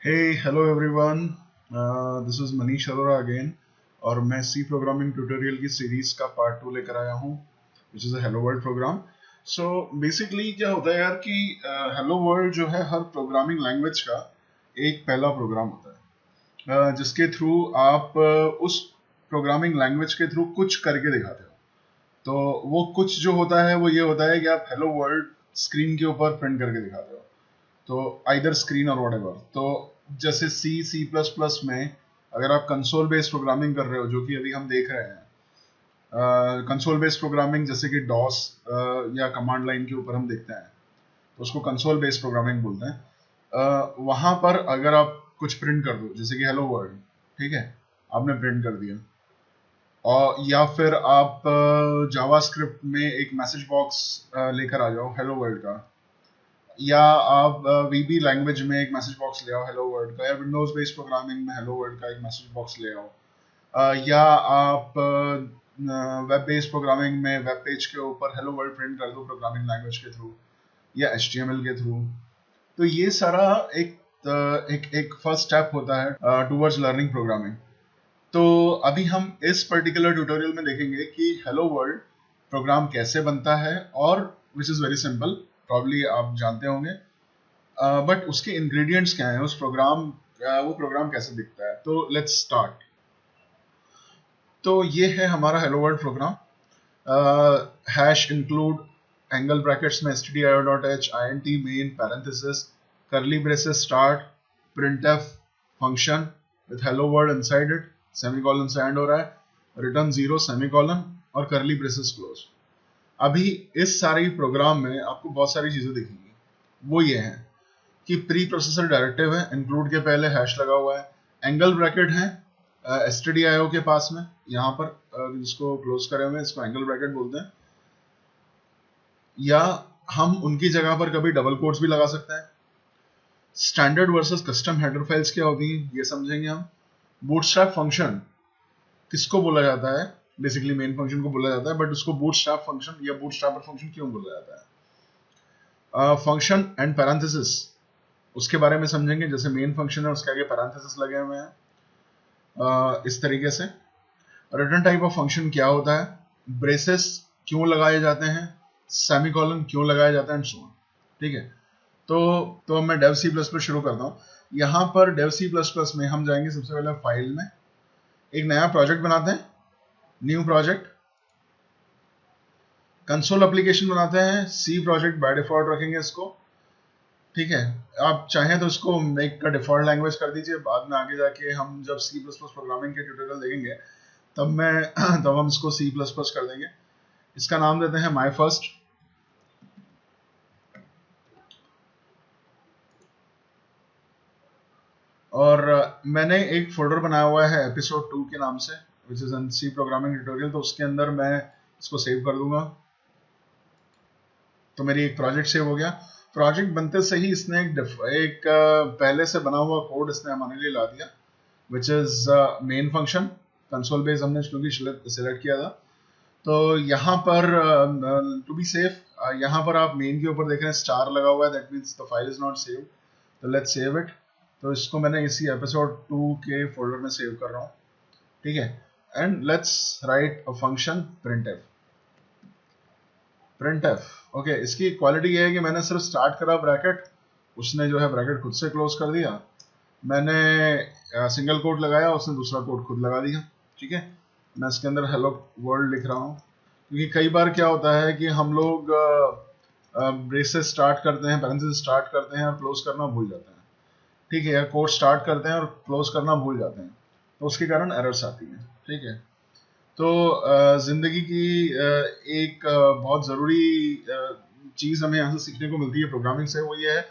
Hey, hello everyone. This is Manish Arora again और मैं सी programming tutorial की series का पार्ट 2 लेकर आया हूँ which is a hello world program. So basically क्या होता है यार कि हेलो वर्ल्ड जो है हर प्रोग्रामिंग लैंग्वेज का एक पहला प्रोग्राम होता है जिसके थ्रू आप उस प्रोग्रामिंग लैंग्वेज के थ्रू कुछ करके दिखाते हो. तो वो कुछ जो होता है वो ये होता है कि आप हेलो वर्ल्ड स्क्रीन के ऊपर प्रिंट करके दिखाते हो. तो आइदर स्क्रीन और व्हाटएवर. तो जैसे सी सी प्लस प्लस में अगर आप कंसोल बेस्ड प्रोग्रामिंग कर रहे हो जो कि अभी हम देख रहे हैं कंसोल बेस्ड प्रोग्रामिंग जैसे कि डॉस या कमांड लाइन के ऊपर हम देखते हैं तो उसको कंसोल बेस्ड प्रोग्रामिंग बोलते हैं. वहां पर अगर आप कुछ प्रिंट कर दो जैसे कि हेलो वर्ल्ड, ठीक है, आपने प्रिंट कर दिया. और या फिर आप जावास्क्रिप्ट में एक मैसेज बॉक्स लेकर आ जाओ हेलो वर्ल्ड का, या आप वीबी लैंग्वेज में एक मैसेज बॉक्स ले आओ हेलो वर्ल्ड का, या विंडोज बेस्ड प्रोग्रामिंग में हेलो वर्ल्ड का एक मैसेज बॉक्स ले आओ, या आप वेब बेस्ड प्रोग्रामिंग में वेब पेज के ऊपर हेलो वर्ल्ड प्रिंट कर दो प्रोग्रामिंग लैंग्वेज के थ्रू या HTML के थ्रू. तो ये सारा एक एक फर्स्ट स्टेप होता है टुवर्ड्स लर्निंग प्रोग्रामिंग. तो अभी हम इस पर्टिकुलर ट्यूटोरियल में देखेंगे कि हेलो वर्ल्ड प्रोग्राम कैसे बनता है और which is very simple, probably आप जानते होंगे. बट उसके इंग्रेडिएंट्स क्या हैं, उस प्रोग्राम वो प्रोग्राम कैसे दिखता है. तो लेट्स स्टार्ट. तो ये है हमारा hello world program. Hash include angle brackets में stdio.h int main parenthesis curly braces start printf function with hello world inside it semicolon से एंड हो रहा है रिटर्न 0 सेमीकोलन और कर्ली ब्रेसेस क्लोज. अभी इस सारी प्रोग्राम में आपको बहुत सारी चीजें दिखेंगी. वो ये है कि प्री प्रोसेसर डायरेक्टिव है, इंक्लूड के पहले हैश लगा हुआ है, एंगल ब्रैकेट है stdio के पास में यहाँ पर जिसको क्लोज करे हुए इसको एंगल ब्रैकेट बोलते हैं, या हम उनकी जगह पर कभी डबल कोट्स भी लगा सकते हैं. Standard versus custom header files क्या होती हैं ये समझेंगे हम. बूटस्ट्रैप फंक्शन किसको बोला जाता है, बेसिकली मेन फंक्शन को बोला जाता है, बट उसको बूटस्ट्रैप फंक्शन या बूटस्ट्रैपर फंक्शन क्यों बोला जाता है. फंक्शन एंड पैरेंथेसिस उसके बारे में समझेंगे. जैसे मेन फंक्शन है उसके आगे पैरेंथेसिस लगे हुए हैं इस तरीके से. रिटर्न टाइप ऑफ फंक्शन क्या होता है, ब्रेसेस क्यों लगाए जाते हैं, सेमीकोलन क्यों लगाया जाता है एंड सो ऑन. ठीक है. तो मैं डेव सी प्लस प्लस शुरू करता हूँ. यहाँ पर डेव सी प्लस प्लस में हम जाएंगे सबसे पहले फाइल में, एक नया प्रोजेक्ट बनाते हैं, न्यू प्रोजेक्ट, कंसोल एप्लीकेशन बनाते हैं, सी प्रोजेक्ट बाय डिफॉल्ट रखेंगे इसको. ठीक है. आप चाहें तो इसको मेक का डिफॉल्ट लैंग्वेज कर दीजिए, बाद में आगे जाके हम जब सी प्लस प्लस प्रोग्रामिंग के ट्यूटोरियल देखेंगे तब हम इसको सी प्लस प्लस कर देंगे. इसका नाम देते हैं माई फर्स्ट. और मैंने एक फोल्डर बनाया हुआ है एपिसोड 2 के नाम से which is an C programming tutorial. तो उसके अंदर मैं इसको सेव कर दूंगा. तो मेरी एक प्रोजेक्ट सेव हो गया. प्रोजेक्ट बनते से ही इसने एक पहले से बना हुआ कोड इसने हमारे लिए ला दिया which is main function. Console base हमने क्योंकि सिलेक्ट किया था. तो यहाँ पर टू बी सेफ यहाँ पर आप मेन के ऊपर देख रहे हैं स्टार लगा हुआ है, that means the file is not save. तो लेट्स सेव इट. तो इसको मैंने इसी एपिसोड 2 के फोल्डर में सेव कर रहा हूँ. ठीक है. And let's write a function printf. Okay. इसकी क्वालिटी ये है कि मैंने सिर्फ स्टार्ट करा ब्रैकेट, उसने जो है ब्रैकेट खुद से क्लोज कर दिया. मैंने सिंगल कोट लगाया, उसने दूसरा कोट खुद लगा दिया. ठीक है. मैं इसके अंदर हेलो वर्ल्ड लिख रहा हूँ क्योंकि कई बार क्या होता है कि हम लोग ब्रेसेस स्टार्ट करते हैं, पैरेंथेसिस स्टार्ट करते हैं और क्लोज करना भूल जाते हैं. ठीक है. या कोट स्टार्ट करते हैं और क्लोज करना भूल जाते हैं, तो उसके कारण एरर्स आती हैं. ठीक है. तो जिंदगी की एक बहुत ज़रूरी चीज़ हमें यहाँ से सीखने को मिलती है प्रोग्रामिंग से, वो ये है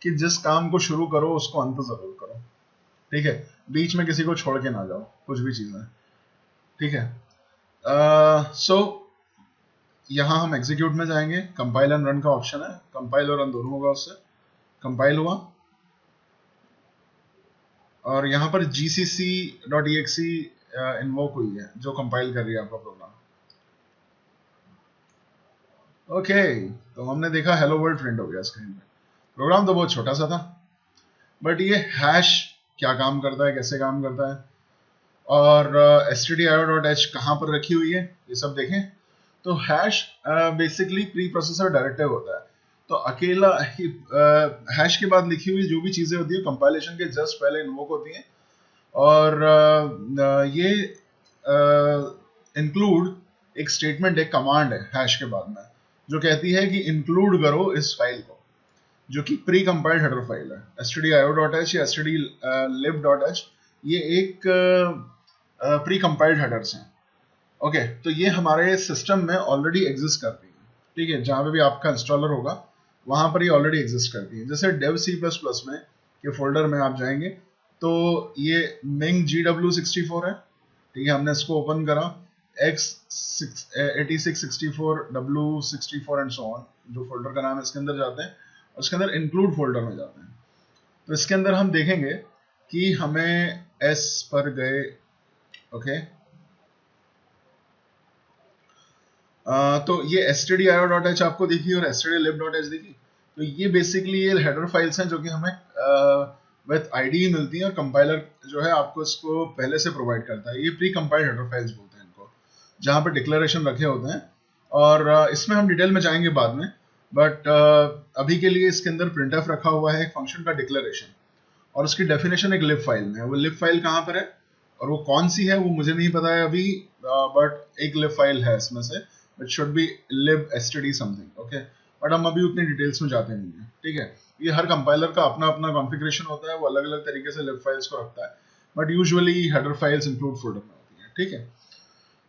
कि जिस काम को शुरू करो उसको अंत ज़रूर करो. ठीक है. बीच में किसी को छोड़ के ना जाओ कुछ भी चीज़ें. ठीक है. सो यहाँ हम एग्जीक्यूट में जाएंगे, कंपाइल एंड रन का ऑप्शन है, कंपाइल और रन दोनों होगा उससे. कंपाइल हुआ और यहाँ पर gcc.exe इन्वोक हुई है जो कंपाइल कर रही है आपका प्रोग्राम. ओके. तो हमने देखा हेलो वर्ल्ड प्रिंट हो गया स्क्रीन पे. प्रोग्राम तो बहुत छोटा सा था. बट ये हैश क्या काम करता है, कैसे काम करता है, और stdio.h कहाँ पर रखी हुई है, ये सब देखें। तो hash basically pre processor directive होता है। तो अकेला हैश के बाद लिखी हुई जो भी चीजें होती है कंपाइलेशन के जस्ट पहले इन्वोक होती हैं, और ये इंक्लूड एक स्टेटमेंट, एक कमांड है हैश के बाद में, जो कहती है कि इंक्लूड करो इस फाइल को, जो कि प्री कंपाइल्ड हेडर फाइल है। stdio.h या stdlib.h ये एक प्री कंपाइल्ड हेडर्स हैं। ओके, तो ये हमारे सिस्टम में ऑलरेडी एग्जिस्ट करती है, ठीक है, जहां पे भी आपका इंस्टॉलर होगा वहां पर ये ऑलरेडी एग्जिस्ट करती है। जैसे dev C++ में के फोल्डर में आप जाएंगे तो ये Ming GW64 है, ठीक है, हमने इसको ओपन करा, x8664 W64 and so on, जो फोल्डर का नाम है, इसके अंदर जाते हैं, उसके अंदर इंक्लूड फोल्डर में जाते हैं। तो इसके अंदर हम देखेंगे कि हमें S पर गए, ओके, तो ये stdio.h आपको दिखी और stdlib.h दिखी। तो ये बेसिकली ये हेडर फाइल्स हैं जो कि हमें विद IDE मिलती हैं, और कंपाइलर जो है आपको इसको पहले से प्रोवाइड करता है। ये प्री कंपाइल्ड हेडर फाइल्स बोलते हैं इनको, जहां पे डिक्लेरेशन रखे होते हैं, और इसमें हम डिटेल में जाएंगे बाद में, बट अभी के लिए इसके अंदर printf रखा हुआ है, एक फंक्शन का डिक्लेरेशन, और उसकी डेफिनेशन एक लिब फाइल में है। वो लिब फाइल कहाँ पर है और वो कौन सी है वो मुझे नहीं पता है अभी, बट एक लिब फाइल है इसमें से, it should be lib std something, okay, but हम अभी उतनी डिटेल्स में जाते नहीं हैं, ठीक है। ये हर कंपाइलर का अपना अपना कॉन्फ़िगरेशन होता है, वो अलग अलग तरीके से लिब फाइल्स को रखता है, but usually header files include folder में होती है, ठीक है।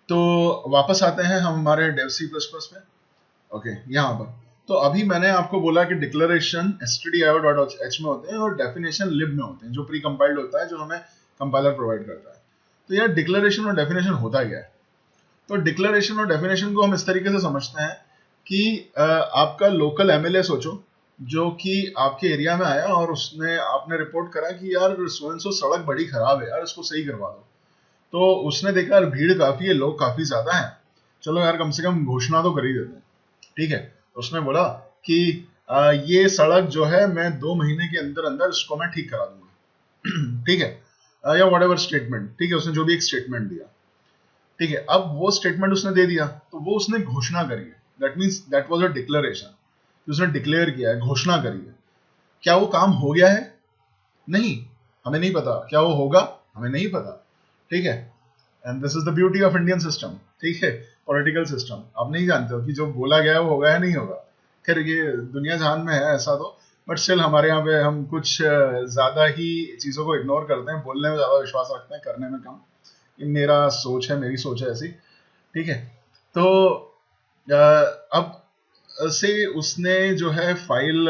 तो वापस आते हैं हम हमारे dev C++ पे, ओके, यहाँ पर। तो अभी मैंने आपको बोला कि डिक्लेरेशन stdio.h में होते हैं और डेफिनेशन lib में होते हैं, जो प्री कंपाइल्ड होता है, जो हमें कंपाइलर प्रोवाइड करता है। तो यार डिक्लेरेशन और डेफिनेशन होता क्या है? तो डिक्लेरेशन और डेफिनेशन को हम इस तरीके से समझते हैं कि आपका लोकल MLA सोचो, जो कि आपके एरिया में आया और उसने आपने रिपोर्ट करा कि यार सो एंड सो सड़क बड़ी खराब है यार, इसको सही करवा दो। तो उसने देखा यार भीड़ काफी है, लोग काफी ज्यादा हैं, चलो यार कम से कम घोषणा तो कर ही देते हैं, ठीक है। उसने बोला कि ये सड़क जो है मैं 2 महीने के अंदर अंदर इसको मैं ठीक करा दूंगा, ठीक है, या व्हाटएवर स्टेटमेंट, ठीक है, उसने जो भी एक स्टेटमेंट दिया, ठीक है। अब वो स्टेटमेंट उसने दे दिया तो वो उसने घोषणा करी है, that means that was a declaration, उसने डिक्लेयर किया है, घोषणा करी है। क्या वो काम हो गया है? नहीं, हमें नहीं पता। क्या वो होगा? हमें नहीं पता, ठीक है। And this is the beauty of Indian system, ठीक है, पॉलिटिकल सिस्टम। आप नहीं जानते हो कि जो बोला गया है वो होगा या नहीं होगा। खैर ये दुनिया जहान में है ऐसा तो, बट स्टिल हमारे यहाँ पे हम कुछ ज्यादा ही चीजों को इग्नोर करते हैं, बोलने में ज्यादा विश्वास रखते हैं, करने में कम। ये मेरा सोच है, मेरी सोच है ऐसी, ठीक है। तो अब से उसने जो है फाइल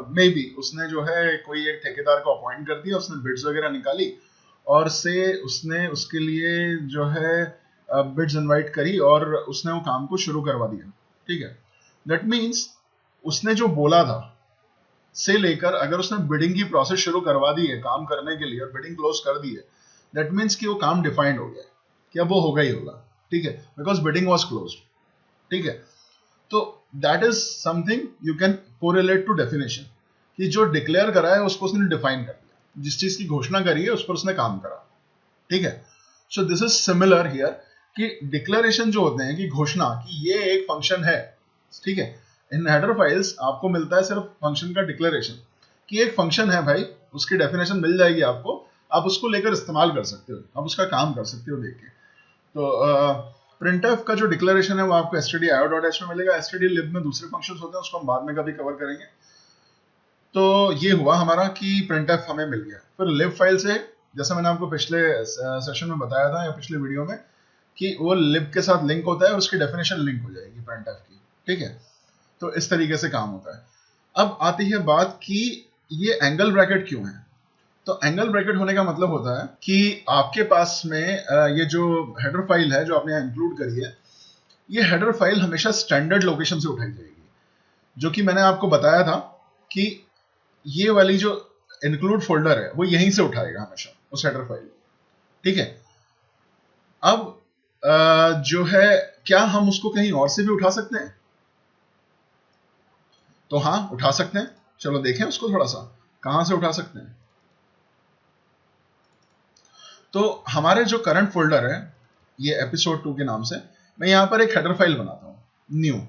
में भी उसने जो है कोई एक ठेकेदार को अपॉइंट कर दिया, उसने बिड्स वगैरह निकाली, और से उसने उसके लिए जो है बिड्स इनवाइट करी और उसने वो काम को शुरू करवा दिया, ठीक है। दैट मीन्स उसने जो बोला था से लेकर अगर उसने बिडिंग की प्रोसेस शुरू करवा दी है काम करने के लिए और बिडिंग क्लोज कर दी है, दैट मीन्स कि वो काम डिफाइंड हो गया, कि अब वो होगा ही होगा, ठीक है, बिकॉज बिडिंग वॉज क्लोज्ड, ठीक है। तो that is something you can correlate to definition, कि जो डिक्लेयर करा है उसको उसने डिफाइन कर दिया, जिस चीज की घोषणा करी है उस पर उसने काम करा, ठीक है। So this is similar here, कि डिक्लेरेशन जो होते हैं कि घोषणा कि ये एक फंक्शन है, ठीक है। इन हेडर फाइल्स आपको मिलता है सिर्फ फंक्शन का डिक्लेरेशन, कि एक फंक्शन है भाई, उसकी डेफिनेशन मिल जाएगी आपको, आप उसको लेकर इस्तेमाल कर सकते हो, आप उसका काम कर सकते हो देख के। तो printf का जो डिक्लेरेशन है वो आपको stdio.h में मिलेगा, stdlib में दूसरे फंक्शंस होते हैं, उसको हम बाद में कभी कवर करेंगे। तो ये हुआ हमारा कि printf हमें मिल गया। फिर lib फाइल से, जैसा मैंने आपको पिछले सेशन में बताया था या पिछले वीडियो में, कि वो lib के साथ लिंक होता है और उसकी डेफिनेशन लिंक हो जाएगी printf की, ठीक है। तो इस तरीके से काम होता है। अब आती है बात कि ये एंगल ब्रैकेट क्यों है। तो एंगल ब्रैकेट होने का मतलब होता है कि आपके पास में ये जो हेडर फाइल है जो आपने यहाँ इंक्लूड करी है, ये हेडर फाइल हमेशा स्टैंडर्ड लोकेशन से उठाई जाएगी, जो कि मैंने आपको बताया था कि ये वाली जो इंक्लूड फोल्डर है वो यहीं से उठाएगा हमेशा उस हेडर फाइल, ठीक है। अब जो है, क्या हम उसको कहीं और से भी उठा सकते हैं? तो हाँ, उठा सकते हैं। चलो देखें उसको थोड़ा सा, कहां से उठा सकते हैं। तो हमारे जो करंट फोल्डर है ये एपिसोड 2 के नाम से, मैं यहाँ पर एक हेडर फाइल बनाता हूँ न्यू,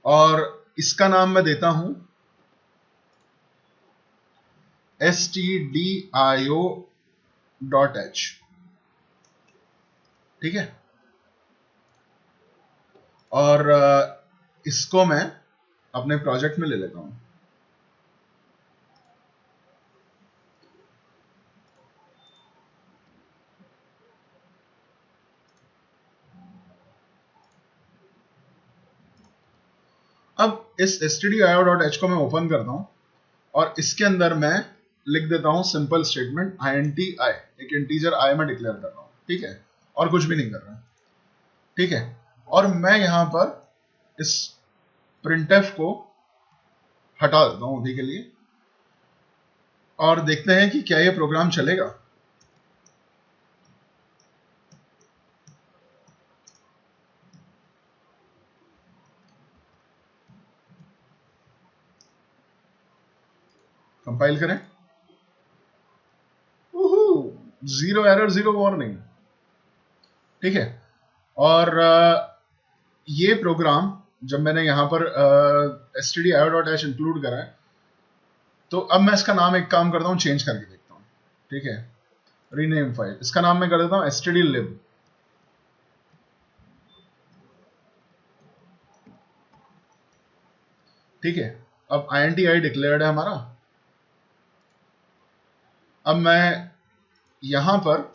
और इसका नाम मैं देता हूं stdio.h, ठीक है। और इसको मैं अपने प्रोजेक्ट में ले लेता हूं। अब इस stdio.h को मैं ओपन करता हूं और इसके अंदर मैं लिख देता हूं सिंपल स्टेटमेंट int I, एक इंटीजर i मैं डिक्लेयर कर रहा हूं, ठीक है, और कुछ भी नहीं कर रहा, ठीक है। और मैं यहां पर इस printf को हटा देता हूं अभी के लिए, और देखते हैं कि क्या ये प्रोग्राम चलेगा। कंपाइल करें, जीरो एरर, जीरो वार्निंग, ठीक है। और ये प्रोग्राम जब मैंने यहां पर stdio.h इंक्लूड करा है, तो अब मैं इसका नाम एक काम करता हूं, चेंज करके देखता हूं, ठीक है। रीनेम फाइल, इसका नाम मैं कर देता हूं stdlib, ठीक है। अब int I डिक्लेयर्ड है हमारा। अब मैं यहां पर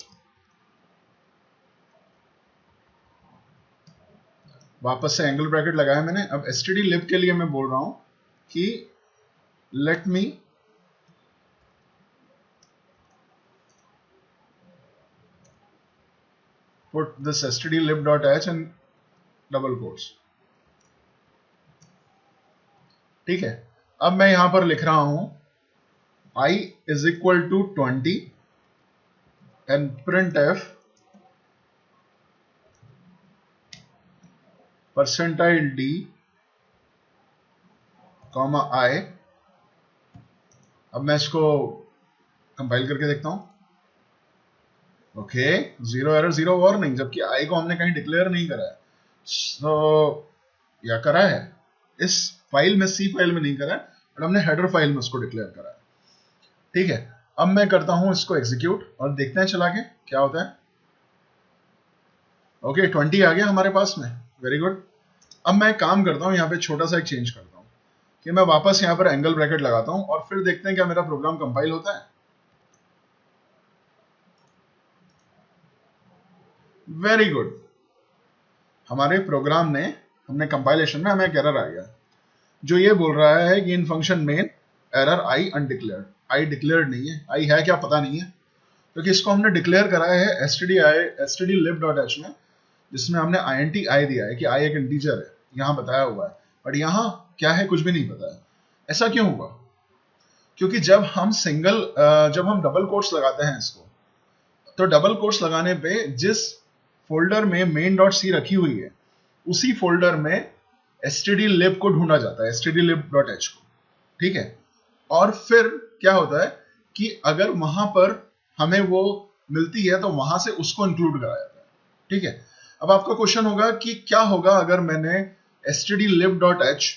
वापस से एंगल ब्रैकेट लगाया मैंने। अब stdlib के लिए मैं बोल रहा हूं कि let me put this stdlib.h in double quotes, ठीक है। अब मैं यहां पर लिख रहा हूं I is equal to 20 and printf %d, I। अब मैं इसको कंपाइल करके देखता हूं, okay, zero error, zero warning, जबकि I को हमने कहीं डिक्लेयर नहीं करा है। या करा है इस फाइल में, C फाइल में नहीं करा है, बट हमने हेडर फाइल में उसको डिक्लेयर करा है, ठीक है। अब मैं करता हूं इसको एग्जीक्यूट और देखते हैं चला के क्या होता है। ओके, 20 आ गया हमारे पास में, वेरी गुड। अब मैं काम करता हूं, यहां पे छोटा सा एक चेंज करता हूं कि मैं वापस यहां पर एंगल ब्रैकेट लगाता हूं और फिर देखते हैं क्या मेरा प्रोग्राम कंपाइल होता है। वेरी गुड, हमारे प्रोग्राम ने, हमने कंपाइलेशन में हमें एक एरर आ गया जो ये बोल रहा है कि in function main error I undeclared. I declared नहीं है, I है क्या पता नहीं है, क्योंकि इसको हमने डिक्लेयर करा है stdlib.h में, जिसमें हमने int I दिया है कि I एक इंटीजर है, यहां बताया हुआ है, बट यहां क्या है कुछ भी नहीं पता है। ऐसा क्यों हुआ? क्योंकि जब हम डबल कोट्स लगाते हैं इसको, तो डबल कोट्स लगाने पे जिस फोल्डर में main.c रखी हुई है उसी फोल्डर में stdlib को ढूंढा जाता है, stdlib.h को, ठीक है। और फिर क्या होता है कि अगर वहां पर हमें वो मिलती है तो वहां से उसको इंक्लूड कराया जाता है, ठीक है। अब आपका क्वेश्चन होगा कि क्या होगा अगर मैंने stdlib.h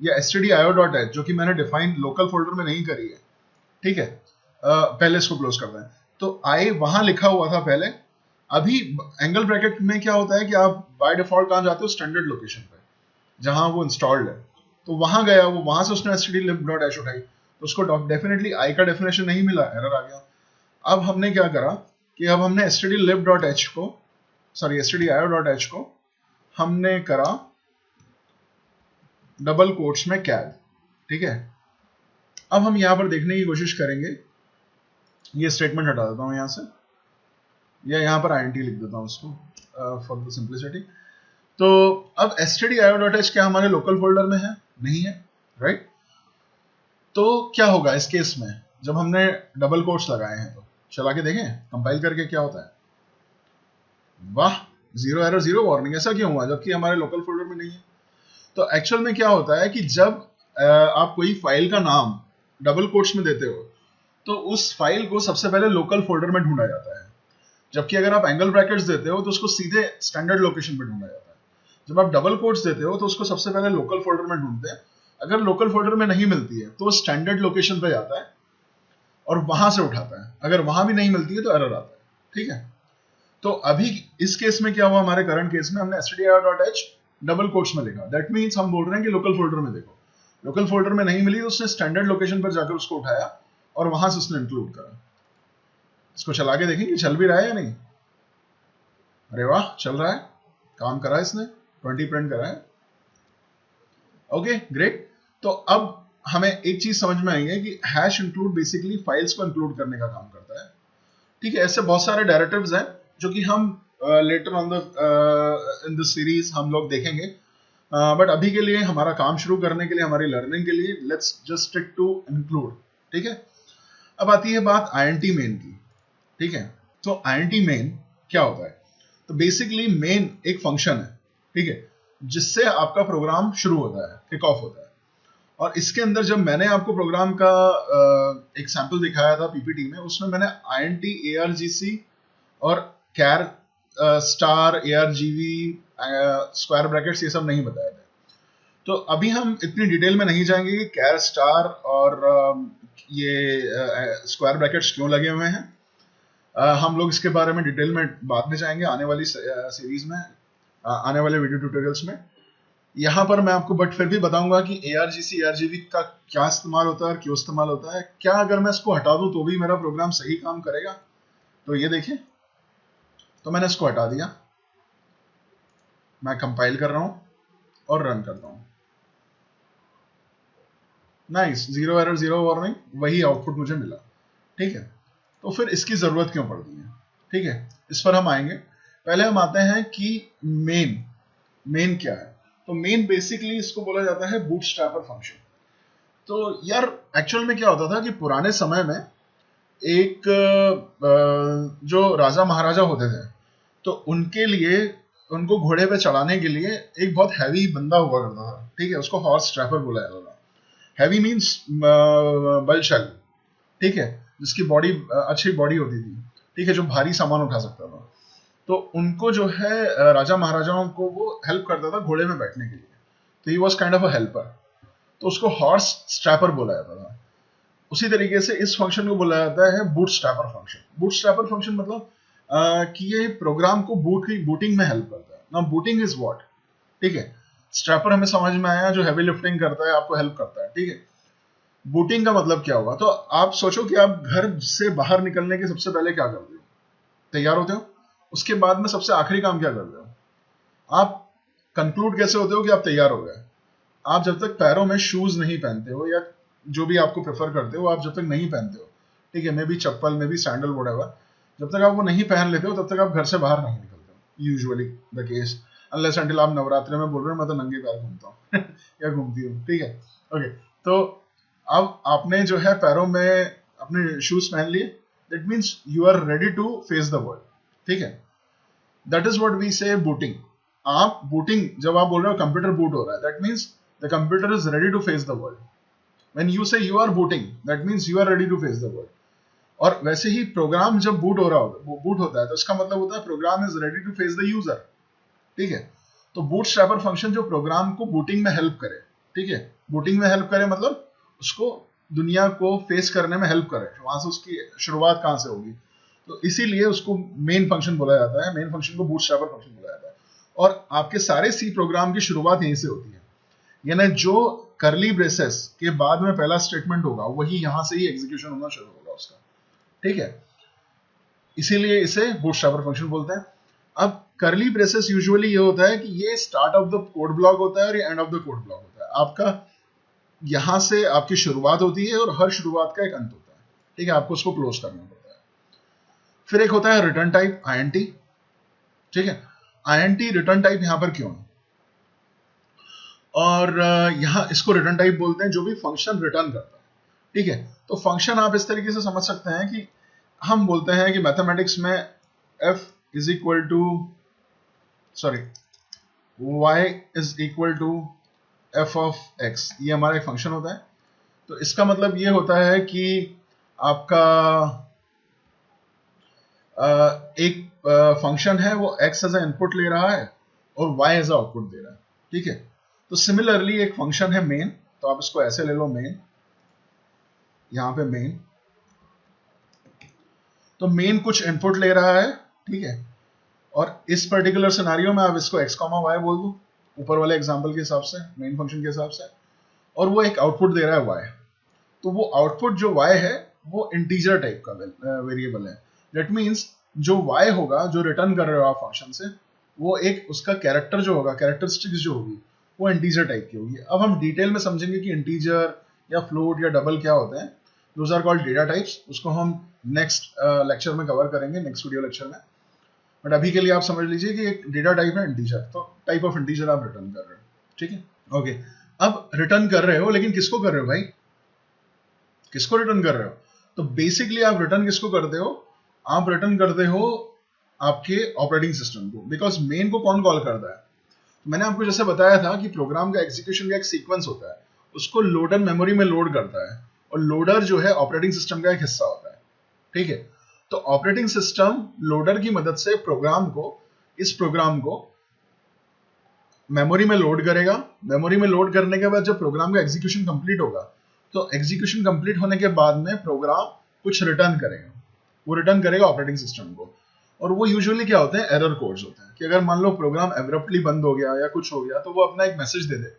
या stdio.h, जो कि मैंने डिफाइन लोकल फोल्डर में नहीं करी है, ठीक है, पहले इसको क्लोज करते हैं। तो I वहां लिखा हुआ था पहले, अभी एंगल ब्रैकेट में क्या होता है कि आप बाय डिफॉल्ट कहां जाते हो, स्टैंडर्ड लोकेशन पे जहां वो इंस्टॉल्ड है, तो वहां गया वो, वहां से उसने stdlib.h उठाई, तो उसको डेफिनेटली I का डेफिनेशन नहीं मिला, एरर आ गया। अब हमने क्या करा कि अब हमने stdlib.h को, सॉरी stdio.h को हमने करा डबल कोट्स में कैल, ठीक है। अब हम यहां पर देखने की कोशिश करेंगे, ये स्टेटमेंट हटा देता हूं यहां से, या यहां पर int लिख देता हूं उसको फॉर द सिंप्लिसिटी। तो अब stdio.h क्या हमारे लोकल फोल्डर में है? नहीं है, राइट। तो क्या होगा इस केस में जब हमने डबल कोट्स लगाए हैं? तो चला के देखें, कंपाइल करके क्या होता है। वाह, जीरो एरर, जीरो वार्निंग, ऐसा क्यों हुआ जबकि हमारे लोकल फोल्डर में नहीं है? तो एक्चुअल में क्या होता है कि जब आप कोई फाइल का नाम डबल कोट्स में देते हो तो उस फाइल को सबसे पहले लोकल फोल्डर में ढूंढा जाता है, जबकि अगर आप एंगल ब्रैकेट्स देते हो तो उसको सीधे स्टैंडर्ड लोकेशन पे ढूंढा जाता है। जब आप डबल कोट्स देते हो तो उसको सबसे पहले लोकल फोल्डर में ढूंढते हैं, अगर लोकल फोल्डर में नहीं मिलती है तो स्टैंडर्ड लोकेशन पे जाता है और वहां से उठाता है, अगर वहां भी नहीं मिलती है तो एरर आता है। ठीक है, तो अभी इस केस में क्या हुआ, हमारे करंट केस में हमने stdir.h डबल कोट्स में लिखा, दैट मींस हम बोल रहे हैं कि लोकल फोल्डर में देखो, लोकल फोल्डर में नहीं मिली तो उसने स्टैंडर्ड लोकेशन पर जाकर उसको उठाया और वहां से उसने इंक्लूड करा। इसको चला के देखेंगे चल भी रहा है या नहीं। अरे वाह, चल रहा है, काम करा है इसने, 20 प्रिंट करा है। Okay great. तो अब हमें एक चीज समझ में आई है कि हैश इंक्लूड बेसिकली फाइल्स को इंक्लूड करने का काम करता है। ठीक है, ऐसे बहुत सारे डायरेक्टिव्स हैं जो कि हम later on the in the series हम लोग देखेंगे, बट अभी के लिए हमारा काम शुरू करने के लिए, हमारी लर्निंग के लिए, let's just stick to include. ठीक है, अब आती है बात int मेन की। ठीक है, तो int मेन क्या होता है? तो बेसिकली मेन एक फंक्शन है, ठीक है, जिससे आपका प्रोग्राम शुरू होता है, किक ऑफ होता है। और इसके अंदर जब मैंने आपको प्रोग्राम का एक सैंपल दिखाया था पीपीटी में, उसमें मैंने int argc और char star argv square brackets ये सब नहीं बताए थे। तो अभी हम इतनी डिटेल में नहीं जाएंगे कि char स्टार और ये स्क्वायर ब्रैकेट्स क्यों लगे हुए हैं। हम लोग इसके बारे में डिटेल में बाद में जाएंगे आने वाली सीरीज में, आने वाले वीडियो ट्यूटोरियल्स में। यहाँ पर मैं आपको बट फिर भी बताऊंगा कि argc argv का क्या इस्तेमाल होता है और क्यों इस्तेमाल होता है। क्या अगर मैं इसको हटा दूं तो भी मेरा प्रोग्राम सही काम करेगा? तो ये देखें, तो मैंने इसको हटा दिया, मैं कंपाइल कर रहा हूं और रन करता हूं। नाइस, 0 एरर 0 वार्निंग, वही आउटपुट मुझे मिला। ठीक है, तो फिर इसकी जरूरत क्यों पड़ती है? ठीक है, इस पर हम आएंगे। पहले हम आते हैं कि मेन क्या है। तो मेन बेसिकली इसको बोला जाता है बूटस्ट्रैपर फंक्शन। तो यार एक्चुअल में क्या होता था कि पुराने समय में एक जो राजा महाराजा होते थे, तो उनके लिए, उनको घोड़े पे चढ़ाने के लिए एक बहुत हैवी बंदा हुआ करता था। ठीक है, उसको हॉर्स ट्रैपर बोला जाता था। हैवी मीन्स बलशाली, ठीक है, जिसकी बॉडी अच्छी बॉडी होती थी, ठीक है, जो भारी सामान उठा सकता था। तो उनको जो है राजा महाराजाओं को वो हेल्प करता था घोड़े में बैठने के लिए, तो he was kind of a helper, तो उसको हॉर्स स्ट्रैपर बोला जाता था। उसी तरीके से इस फंक्शन को बोला जाता है बूटस्ट्रैपर फंक्शन। बूटस्ट्रैपर फंक्शन मतलब कि ये प्रोग्राम को बूटिंग में हेल्प करता है ना। बूटिंग इज व्हाट, ठीक है, स्ट्रैपर हमें समझ में आया, जो हैवी लिफ्टिंग करता है, आपको हेल्प करता है। ठीक है, बूटिंग का मतलब क्या होगा? तो आप सोचो कि आप घर से बाहर निकलने के सबसे पहले क्या करते हो? तैयार होते हो। उसके बाद में सबसे आखिरी काम क्या करते हो? आप कंक्लूड कैसे होते हो कि आप तैयार हो गए? आप जब तक पैरों में शूज नहीं पहनते हो, या जो भी आपको प्रेफर करते हो, आप जब तक नहीं पहनते हो, ठीक है, may be chappal, may be sandal, whatever, जब तक आप वो नहीं पहन लेते हो तब तक आप घर से बाहर नहीं निकलते हो। Usually the case, unless until आप नवरात्रि में बोल रहे हो मैं तो नंगे पैर घूमता हूँ या घूमती हूँ। ठीक है, ओके, तो अब आपने जो है पैरों में अपने शूज पहन लिए, that means you are ready to face the world. ठीक है, that is what we say booting. आप बूटिंग जब आप बोल रहे हो कंप्यूटर बूट हो रहा है, that means the computer is ready to face the world. When you say you are booting, that means you are ready to face the world. और वैसे ही प्रोग्राम जब बूट होता है तो इसका मतलब होता है program is ready to face the user. ठीक है, तो बूटस्ट्रैपर फंक्शन जो प्रोग्राम को बूटिंग में हेल्प करे, ठीक है, बूटिंग में हेल्प करे मतलब उसको दुनिया को फेस करने में हेल्प करे, वहां से उसकी शुरुआत कहां से होगी, तो इसीलिए उसको मेन फंक्शन बोला जाता है। मेन फंक्शन को बूटस्ट्रैपर फंक्शन बोला जाता है। और आपके सारे सी प्रोग्राम की शुरुआत यहीं से होती है, यानी जो करली ब्रेसेस के बाद में पहला स्टेटमेंट होगा वही यहां से ही एग्जीक्यूशन होना शुरू होगा उसका। ठीक है, इसीलिए इसे बूटस्ट्रैपर फंक्शन बोलते हैं। अब करली ब्रेसेस यूजुअली ये होता है कि ये start of the code block होता है और ये end of the code block होता है। आपका यहां से आपकी शुरुआत होती है और हर शुरुआत का एक अंत होता है। ठीक है, आपको उसको क्लोज करना पड़ता है। फिर एक होता है रिटर्न टाइप INT। ठीक है, INT रिटर्न टाइप यहां पर क्यों है? और यहां इसको रिटर्न टाइप बोलते हैं जो भी फंक्शन रिटर्न करता है। ठीक है, तो फंक्शन आप इस तरीके से समझ सकते हैं कि हम बोलते हैं कि मैथमेटिक्स में f is equal to y is equal to f of x, ये हमारा एक फंक्शन होता है। तो इसका मतलब ये होता है कि आपका एक फंक्शन है वो x एज ए इनपुट ले रहा है और y एज ए आउटपुट दे रहा है, ठीक है। तो सिमिलरली एक फंक्शन है मेन, तो आप इसको ऐसे ले लो मेन, यहां पे मेन, तो मेन कुछ इनपुट ले रहा है, ठीक है, और इस पर्टिकुलर सिनेरियो में आप इसको x, y बोल दो ऊपर वाले एग्जांपल के हिसाब से, मेन फंक्शन के हिसाब से, और वो एक आउटपुट दे रहा है y। तो वो आउटपुट जो y है वो इंटीजर टाइप का वेरिएबल है। दैट मीन्स जो y होगा, जो रिटर्न कर रहे हो आप फंक्शन से, वो एक उसका कैरेक्टर जो होगा, कैरेक्टरिस्टिक्स जो होगी, वो इंटीजर टाइप की होगी। अब हम डिटेल में समझेंगे कि इंटीजर या फ्लोट या डबल क्या होते हैं। Those are called data types. उसको हम नेक्स्ट लेक्चर में कवर करेंगे, नेक्स्ट वीडियो लेक्चर में। बट अभी के लिए आप समझ लीजिए कि एक डेटा टाइप है इंटीजर, तो टाइप ऑफ इंटीजर आप रिटर्न कर रहे हो, ठीक है। ओके, अब रिटर्न कर रहे हो, लेकिन किसको कर रहे हो भाई, किसको रिटर्न कर रहे हो? तो बेसिकली आप रिटर्न किसको करते हो? आप रिटर्न करते हो आपके ऑपरेटिंग सिस्टम को, बिकॉज मेन को कौन कॉल करता है? मैंने आपको जैसे बताया था कि प्रोग्राम का एग्जीक्यूशन का एक सीक्वेंस होता है, उसको लोडर मेमोरी में लोड करता है, और लोडर जो है ऑपरेटिंग सिस्टम का एक हिस्सा होता है, ठीक है। तो ऑपरेटिंग सिस्टम लोडर की मदद से इस प्रोग्राम को मेमोरी में लोड करेगा। मेमोरी में लोड करने के बाद जब प्रोग्राम का एग्जीक्यूशन कंप्लीट होगा, तो एग्जीक्यूशन कंप्लीट होने के बाद में प्रोग्राम कुछ रिटर्न करेगा, वो रिटर्न करेगा ऑपरेटिंग सिस्टम को। और वो यूजुअली क्या होते हैं? एरर कोड्स होते हैं, कि अगर मान लो प्रोग्राम एब्रप्टली बंद हो गया या कुछ हो गया, तो वो अपना एक मैसेज दे दे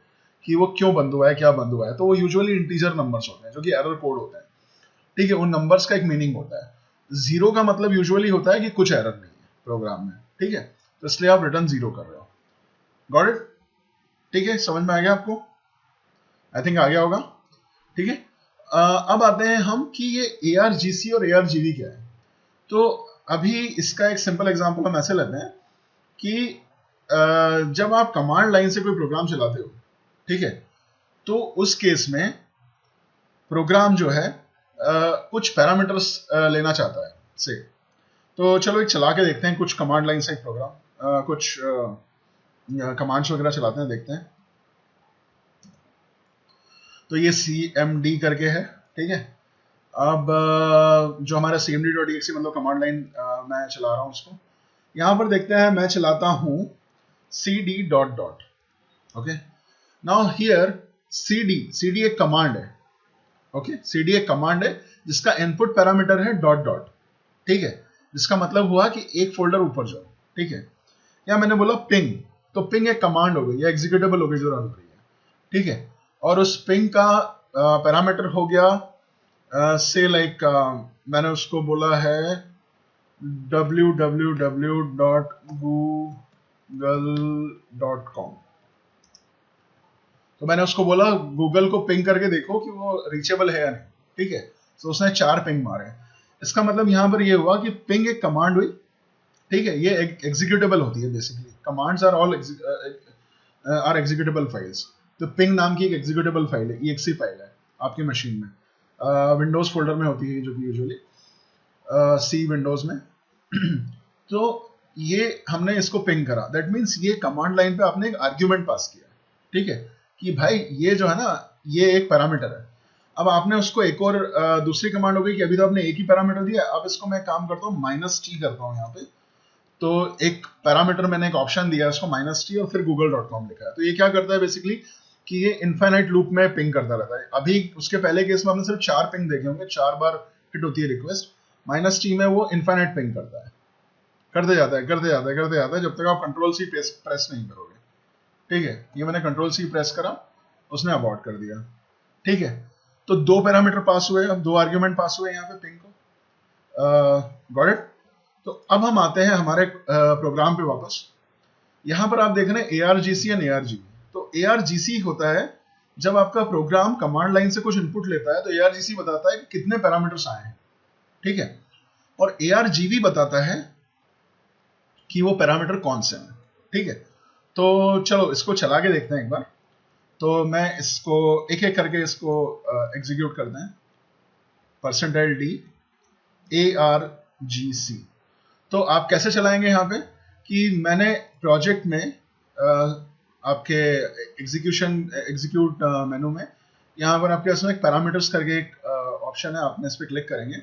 कि वो क्यों बंद हुआ है, क्या बंद हुआ है। तो वो यूजुअली इंटीजर नंबर्स होते हैं जो कि एरर कोड होते हैं, ठीक है। उन नंबर्स का एक मीनिंग होता है। जीरो का मतलब यूजुअली होता है कि कुछ एरर नहीं है प्रोग्राम में, ठीक है। तो इसलिए आप रिटर्न जीरो कर रहे हो। Got it? ठीक है, समझ में आ गया आपको? आई थिंक आ गया होगा, ठीक है। अब आते हैं हम कि ये ARGC और ARGV क्या है। तो अभी इसका एक सिंपल एग्जांपल हम ऐसे लेते हैं कि जब आप कमांड लाइन से कोई प्रोग्राम चलाते हो, ठीक है, तो उस केस में प्रोग्राम जो है कुछ पैरामीटर्स लेना चाहता है से। तो चलो एक चला के देखते हैं, कुछ कमांड लाइन से एक प्रोग्राम, कुछ कमांड्स वगैरह चलाते हैं, देखते हैं। तो ये cmd करके है, ठीक है। अब जो हमारा cmd.exe मतलब कमांड लाइन मैं चला रहा हूं उसको, यहां पर देखते हैं मैं चलाता हूं cd dot dot. Okay, now here cd एक कमांड है, ओके। cd एक कमांड है जिसका इनपुट पैरामीटर है डॉट डॉट, ठीक है। जिसका मतलब हुआ कि एक फोल्डर ऊपर जाओ, ठीक है। या मैंने बोला पिंग, तो पिंग एक कमांड हो गई या एग्जीक्यूटेबल हो गई जो रन हो रही है, ठीक है। और उस पिंग का पैरामीटर हो गया से लाइक मैंने उसको बोला है www.google.com। तो मैंने उसको बोला गूगल को पिंग करके देखो कि वो रीचेबल है या नहीं, ठीक है। तो उसने 4 पिंग मारे। इसका मतलब यहां पर ये हुआ कि पिंग एक कमांड हुई, ठीक है। ये एग्जीक्यूटेबल होती है basically, commands are all are executable files. तो पिंग नाम की एक एग्जीक्यूटेबल फाइल है, exe फाइल है आपकी मशीन में, विंडोज फोल्डर में होती है जो कि यूजुअली सी विंडोज में। तो ये हमने इसको पिंग करा, दैट मीन्स ये कमांड लाइन पे आपने एक आर्ग्यूमेंट पास किया, ठीक है, कि भाई ये जो है ना, ये एक पैरामीटर है। अब आपने उसको एक और दूसरी कमांड हो गई कि अभी तो आपने एक ही पैरामीटर दिया, अब इसको मैं काम करता हूँ -t करता हूँ यहाँ पे। तो एक पैरामीटर मैंने एक ऑप्शन दिया उसको -t और फिर google.com लिखा है। तो ये क्या करता है बेसिकली कि ये इनफाइनाइट लूप में पिंग करता रहता है। अभी उसके पहले केस में हमने सिर्फ 4 पिंग देखे होंगे, 4 बार हिट होती है रिक्वेस्ट। -t में वो इनफाइनाइट पिंग करता है, करते जाता है, करते जाता है, करते जाता है, जब तक आप Ctrl+C प्रेस नहीं करोगे, ठीक है। ये मैंने Ctrl+C प्रेस करा, उसने अबॉर्ट कर दिया, ठीक है। तो 2 पैरामीटर पास हुए, अब 2 आर्ग्यूमेंट पास हुए यहाँ पे पिंग को। Got it? तो अब हम आते हैं हमारे प्रोग्राम पे वापस। यहां पर आप देख रहे हैं ARGC एंड ARGV। तो ARGC होता है जब आपका प्रोग्राम कमांड लाइन से कुछ इनपुट लेता है, तो ARGC बताता है कि कितने पैरामीटर्स आए हैं, ठीक है। और ARGV बताता है कि वो पैरामीटर कौन से हैं, ठीक है। तो चलो इसको चला के देखते हैं एक बार। तो मैं इसको एक एक करके इसको एग्जीक्यूट करते हैं। %d ARGC। तो आप कैसे चलाएंगे यहाँ पे कि मैंने प्रोजेक्ट में आपके एग्जीक्यूट मेनू में यहाँ पर आपके पास में एक पैरामीटर्स करके एक ऑप्शन है, आपने इस पर क्लिक करेंगे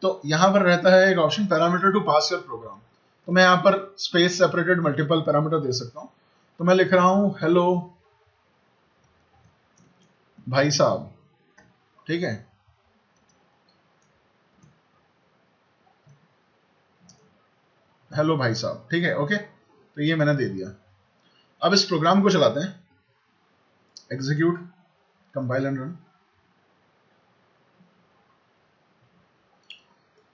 तो यहां पर रहता है एक option parameter to pass your program. तो मैं यहां पर स्पेस सेपरेटेड मल्टीपल पैरामीटर दे सकता हूं। तो मैं लिख रहा हूं हेलो भाई साहब, ठीक है। हेलो भाई साहब, ठीक है, ओके। तो ये मैंने दे दिया। अब इस प्रोग्राम को चलाते हैं, एग्जीक्यूट, कंपाइल एंड रन।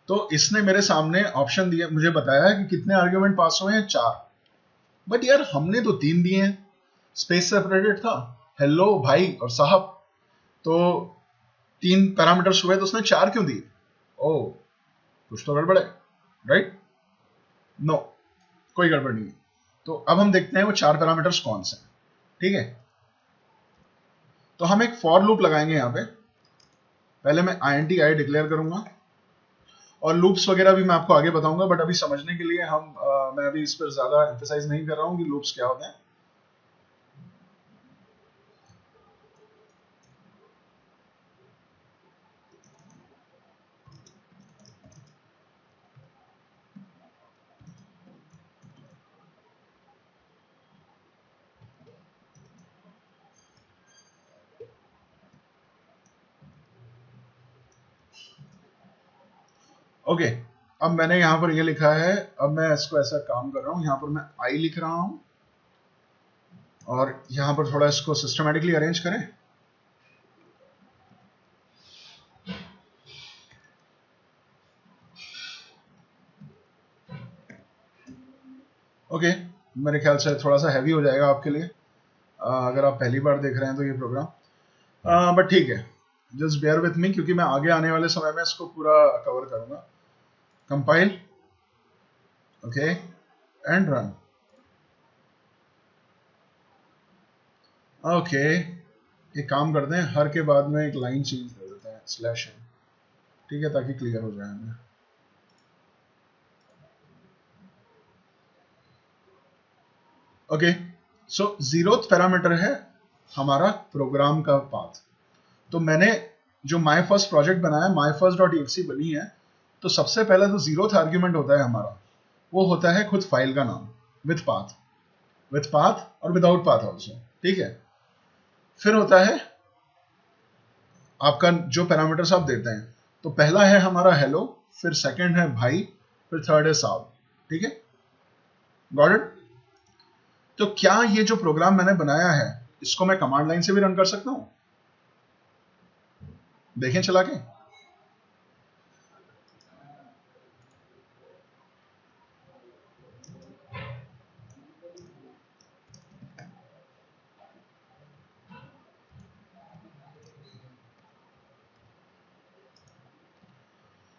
तो इसने मेरे सामने ऑप्शन दिया, मुझे बताया कि कितने आर्ग्यूमेंट पास हुए हैं, 4। बट यार हमने तो 3 दिए हैं, स्पेस सेपरेटेड था, हेलो भाई और साहब, तो 3 पैरामीटर्स हुए, तो उसने 4 क्यों दिए? ओ, कुछ तो गड़बड़ है, राइट? नो, कोई गड़बड़ नहीं है। तो अब हम देखते हैं वो 4 पैरामीटर्स कौन से हैं, ठीक है। तो हम एक फॉर लूप लगाएंगे यहाँ पे। पहले मैं int i डिक्लेयर करूंगा, और लूप्स वगैरह भी मैं आपको आगे बताऊंगा, बट अभी समझने के लिए मैं अभी इस पर ज्यादा एम्फेसाइज नहीं कर रहा हूं कि लूप्स क्या होते हैं। ओके, अब मैंने यहाँ पर ये लिखा है, अब मैं इसको ऐसा काम कर रहा हूँ, यहाँ पर मैं आई लिख रहा हूँ, और यहाँ पर थोड़ा इसको सिस्टमेटिकली अरेंज करें। ओके, मेरे ख्याल से थोड़ा सा हैवी हो जाएगा आपके लिए, अगर आप पहली बार देख रहे हैं तो ये प्रोग्राम, बट ठीक है, जस्ट बेयर विथ मी, क्योंकि मैं आगे आने वाले समय में इसको पूरा कवर करूंगा। Compile, okay, and run. Okay, एक काम करते हैं, हर के बाद में एक लाइन चेंज कर देते हैं, स्लैश n, ठीक है, ताकि क्लियर हो जाए हमें। ओके, सो 0th पैरामीटर है हमारा प्रोग्राम का पाथ। तो मैंने जो माई फर्स्ट प्रोजेक्ट बनाया, माई फर्स्ट डॉट एक्सी बनी है, तो सबसे पहला जो 0th आर्ग्यूमेंट होता है हमारा, वो होता है खुद फाइल का नाम, विथ पाथ और विदाउट पाथ ऑल्सो, ठीक है। फिर होता है आपका जो पैरामीटर्स आप देते हैं, तो पहला है हमारा हेलो, फिर सेकंड है भाई, फिर थर्ड है साहब, ठीक है, गॉट इट। तो क्या ये जो प्रोग्राम मैंने बनाया है, इसको मैं कमांड लाइन से भी रन कर सकता हूं? देखें चला के।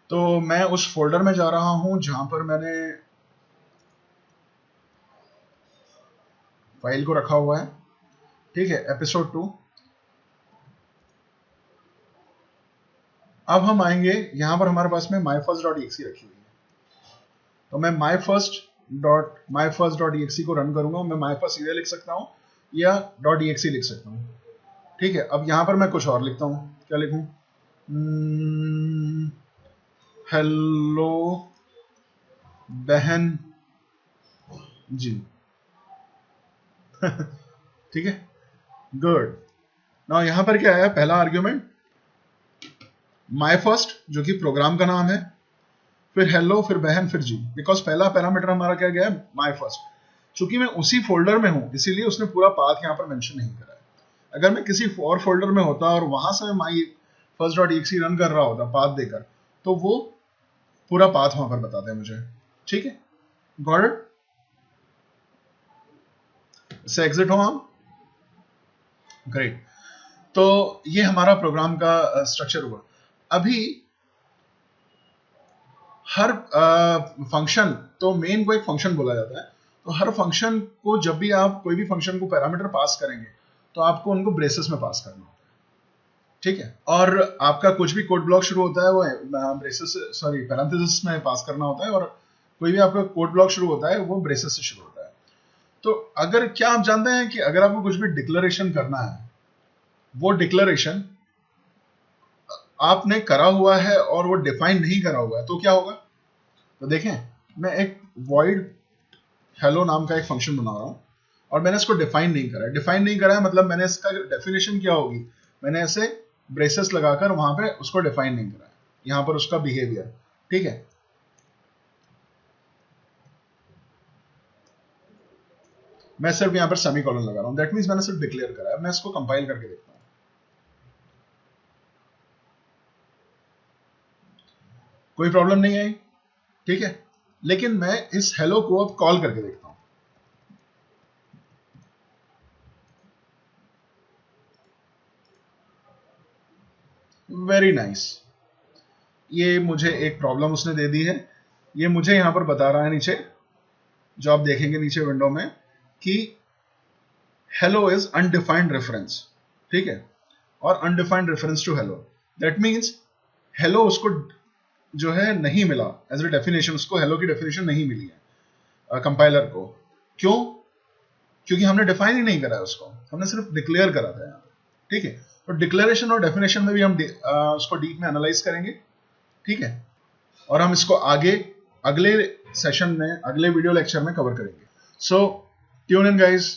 तो मैं उस फोल्डर में जा रहा हूं जहां पर मैंने फाइल को रखा हुआ है, ठीक है, एपिसोड 2। अब हम आएंगे, यहां पर हमारे पास में माई फर्स्ट डॉट एक्सी रखी हुई है, तो मैं माई फर्स्ट डॉट एक्सी को रन करूंगा। मैं माई फर्स्ट सीधे लिख सकता हूं या डॉट एक्सी लिख सकता हूं, ठीक है। अब यहां पर मैं कुछ और लिखता हूं, क्या लिखूं? हेलो बहन जी, ठीक है, गुड। नाउ यहां पर क्या आया, पहला आर्ग्यूमेंट माई फर्स्ट, जो कि प्रोग्राम का नाम है, फिर हेलो, फिर बहन, फिर जी, बिकॉज पहला पैरामीटर हमारा क्या गया है, माई फर्स्ट। चूंकि मैं उसी फोल्डर में हूं, इसीलिए उसने पूरा पाथ यहां पर मेंशन नहीं करा है। अगर मैं किसी और फोल्डर में होता और वहां से मैं my first dot exe run कर रहा होता पाथ देकर, तो वो पूरा पाथ वहां पर बताते हैं मुझे, ठीक है, गॉट इट। इससे एग्जिट हो हम, ग्रेट। तो ये हमारा प्रोग्राम का स्ट्रक्चर हुआ। अभी हर फंक्शन, तो मेन को एक फंक्शन बोला जाता है, तो हर फंक्शन को जब भी आप कोई भी फंक्शन को पैरामीटर पास करेंगे, तो आपको उनको ब्रेसेस में पास करना होता है, ठीक है। और आपका कुछ भी कोड ब्लॉक शुरू होता है वो ब्रेसेस, सॉरी, पैरेंथेसिस में पास करना होता है, और कोई भी आपका कोड ब्लॉक शुरू होता है वो ब्रेसेस से शुरू होता है। तो अगर, क्या आप जानते हैं कि अगर आपको कुछ भी डिक्लेरेशन करना है, वो डिक्लेरेशन आपने करा हुआ है और वो डिफाइन नहीं करा हुआ है तो क्या होगा? तो देखें, मैं एक void hello नाम का एक फंक्शन बना रहा हूं और मैंने इसको डिफाइन नहीं करा है। डिफाइन नहीं करा है मतलब मैंने इसका डेफिनेशन क्या होगी, मैंने ऐसे ब्रेसेस लगाकर वहां पे उसको डिफाइन नहीं करा है, यहां पर उसका बिहेवियर। ठीक है, मैं सिर्फ यहां पर सेमीकोलन लगा रहा हूं, दैट मींस मैंने सिर्फ डिक्लेयर करा है। मैं इसको कंपाइल करके देखता हूं। कोई प्रॉब्लम नहीं आई, ठीक है, लेकिन मैं इस हेलो को अब कॉल करके देखता हूं। वेरी नाइस, ये मुझे एक प्रॉब्लम उसने दे दी है। ये मुझे यहां पर बता रहा है नीचे, जो आप देखेंगे नीचे विंडो में, कि हेलो इज अनडिफाइंड रेफरेंस। ठीक है, और undefined reference to hello, that means hello उसको जो है नहीं मिला एज ए डेफिनेशन, उसको हेलो की डेफिनेशन नहीं मिली है कंपाइलर को। क्यों? क्योंकि हमने डिफाइन ही नहीं करा है उसको, हमने सिर्फ डिक्लेयर करा था यहाँ। ठीक है, तो डिक्लेरेशन और डेफिनेशन में भी हम उसको डीप में एनालाइज करेंगे। ठीक है, और हम इसको आगे अगले सेशन में, अगले वीडियो लेक्चर में कवर करेंगे। सो ट्यून इन गाइस।